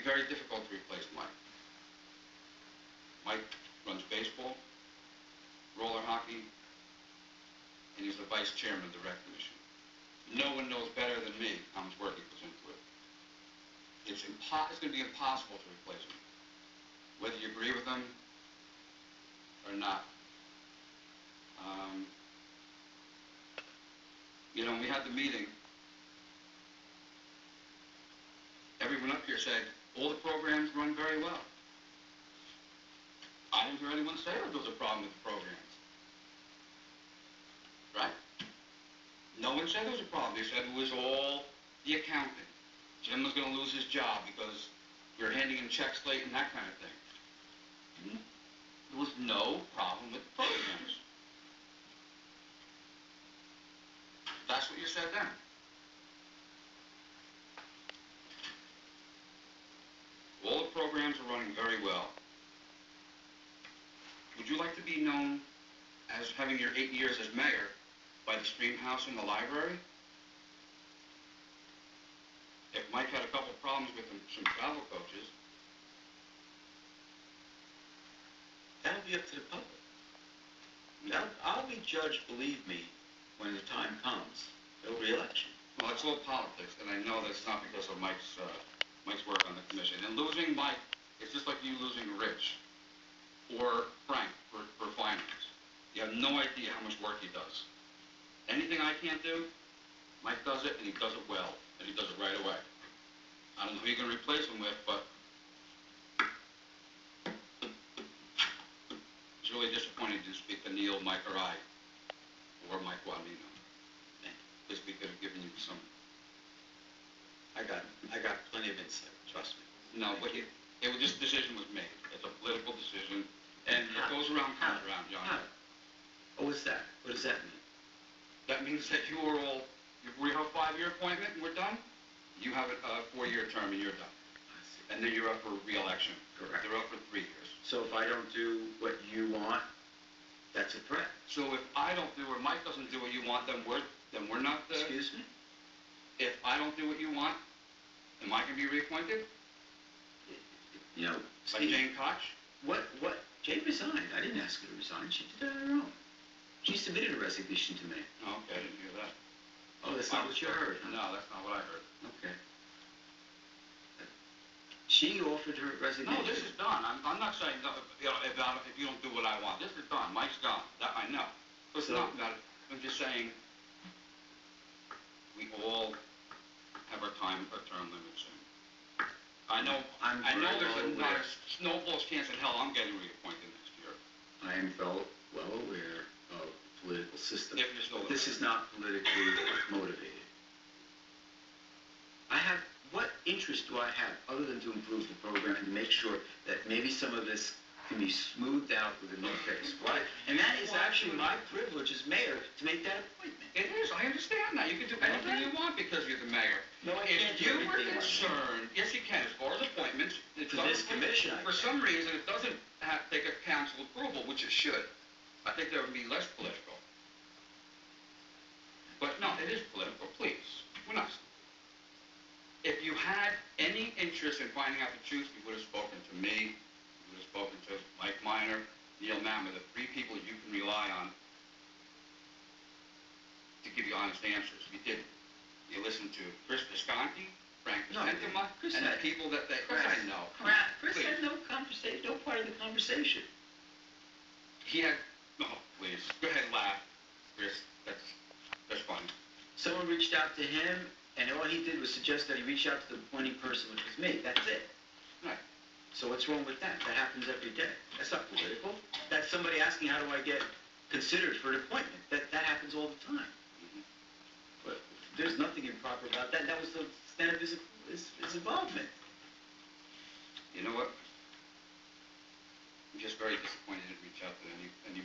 be very difficult to replace Mike. Mike runs baseball, roller hockey, and he's the vice chairman of the rec commission. No one knows better than me how much work he puts into it. It's going to be impossible to replace him, whether you agree with him or not. You know, when we had the meeting, everyone up here said, all the programs run very well. I didn't hear anyone say that there was a problem with the programs. Right? No one said there was a problem. They said it was all the accounting. Jim was going to lose his job because we were handing him checks late and that kind of thing. There was no problem with the programs. That's what you said then. All the programs are running very well. Would you like to be known as having your 8 years as mayor by the stream house and the library? If Mike had a couple problems with some travel coaches, that'll be up to the public. I'll be judged, believe me, when the time comes. No re-election. Well, it's all politics, and I know that's not because of Mike's work on the commission. And losing Mike, it's just like you losing Rich or Frank for finance. You have no idea how much work he does. Anything I can't do, Mike does it, and he does it well, and he does it right away. I don't know who you're going to replace him with, but it's really disappointing to speak to Neil, Mike, or I, or Mike Guadino. Because we could have given you some. I got plenty of insight, trust me. No, but this decision was made. It's a political decision, and what goes around comes around, John. How? Oh, what's that? What does that mean? That means that we have a 5-year appointment and we're done. You have a 4-year term and you're done. And then you're up for re-election. Correct. They're up for 3 years. So if I don't do what you want, that's a threat. So if I don't do, or Mike doesn't do what you want, then we're not the... Excuse me? If I don't do what you want, am I going to be reappointed? You know, Steve, like Jane Koch? What? Jane resigned. I didn't ask her to resign. She did that on her own. She submitted a resignation to me. Oh, okay, I didn't hear that. Oh, that's not what you heard, huh? No, that's not what I heard. Okay. She offered her resignation. No, this is done. I'm not saying if you don't do what I want. This is done. Mike's gone. That I know. It's not about it. I'm just saying we all have our term limits. I know there's not a snowball's chance in hell I'm getting reappointed next year. I am well aware of the political system. If you're still but this is not politically motivated. What interest do I have other than to improve the program and to make sure that maybe some of this can be smoothed out with a new face? Right? And that is actually my privilege as mayor to make that appointment. It is. I understand that. You can do anything you want because you're the mayor. No, I can't do anything. If you were concerned, yes, you can. As far as appointments, for this commission, for some reason, it doesn't take a council approval, which it should. I think that would be less political. But no, it is political. Please, we're not. If you had any interest in finding out the truth, you would have spoken to me. You would have spoken to Mike Miner, Neil Mamma, the 3 people you can rely on to give you honest answers. You didn't. You listened to Chris Visconti, Frank Vicentema, and the people that I know. Chris had no conversation, no part of the conversation. He had. Oh, please. Go ahead and laugh, Chris. That's funny. Someone reached out to him, and all he did was suggest that he reach out to the appointing person, which was me. That's it. Right. So what's wrong with that? That happens every day. That's not political. That's somebody asking, how do I get considered for an appointment? That happens all the time. But there's nothing improper about that. That was the extent of his involvement. You know what? I'm just very disappointed he didn't reach out to any